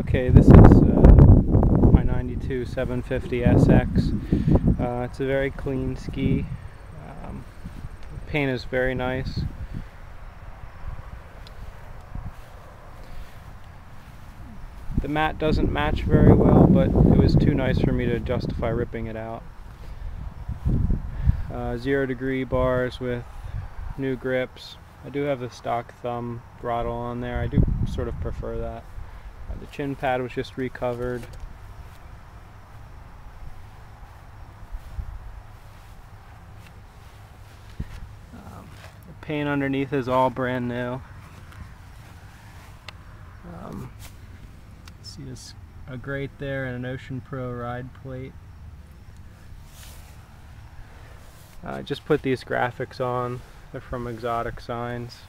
Okay, this is my 92 750 SX. It's a very clean ski. The paint is very nice. The mat doesn't match very well, but it was too nice for me to justify ripping it out. 0-degree bars with new grips. I do have the stock thumb throttle on there. I do sort of prefer that. The chin pad was just recovered. The paint underneath is all brand new. See a grate there and an Ocean Pro ride plate. I just put these graphics on. They're from Exotic Signs.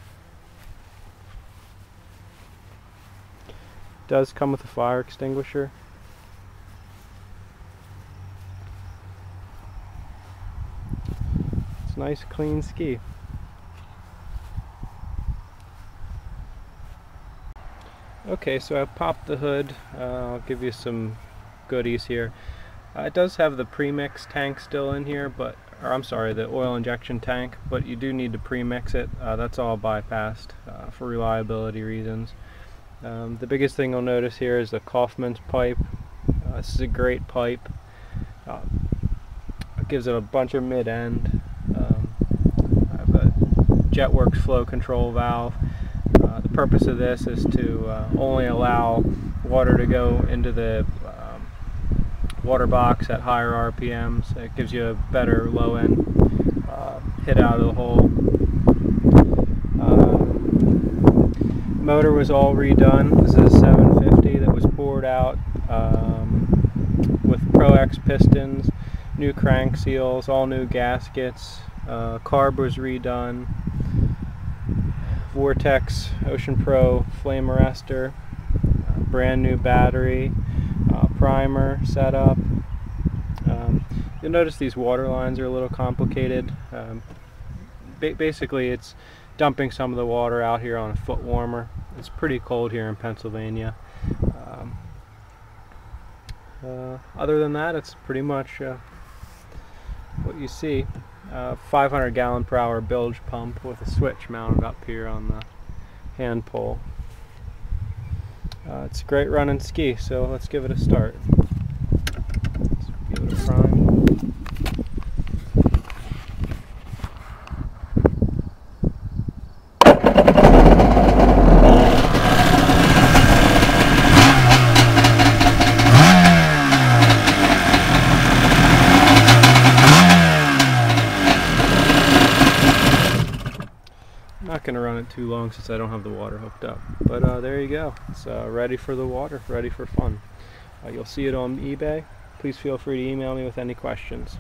Does come with a fire extinguisher. It's a nice clean ski. Okay, so I've popped the hood. I'll give you some goodies here. It does have the premix tank still in here, or I'm sorry, the oil injection tank, but you do need to premix it. That's all bypassed for reliability reasons. The biggest thing you'll notice here is the Kaufman's pipe. This is a great pipe. It gives it a bunch of mid-end. I have a JetWorks flow control valve. The purpose of this is to only allow water to go into the water box at higher RPMs. It gives you a better low-end hit out of the hole. Motor was all redone. This is a 750 that was poured out with Pro X pistons, new crank seals, all new gaskets. Carb was redone. Vortex Ocean Pro flame arrestor, brand new battery, primer setup. You'll notice these water lines are a little complicated. Basically it's dumping some of the water out here on a foot warmer. It's pretty cold here in Pennsylvania. Other than that, it's pretty much what you see. 500 gallon per hour bilge pump with a switch mounted up here on the hand pole. It's a great running ski, so let's give it a start. Let's give it a prime. I'm not going to run it too long since I don't have the water hooked up, but there you go. It's ready for the water, ready for fun. You'll see it on eBay. Please feel free to email me with any questions.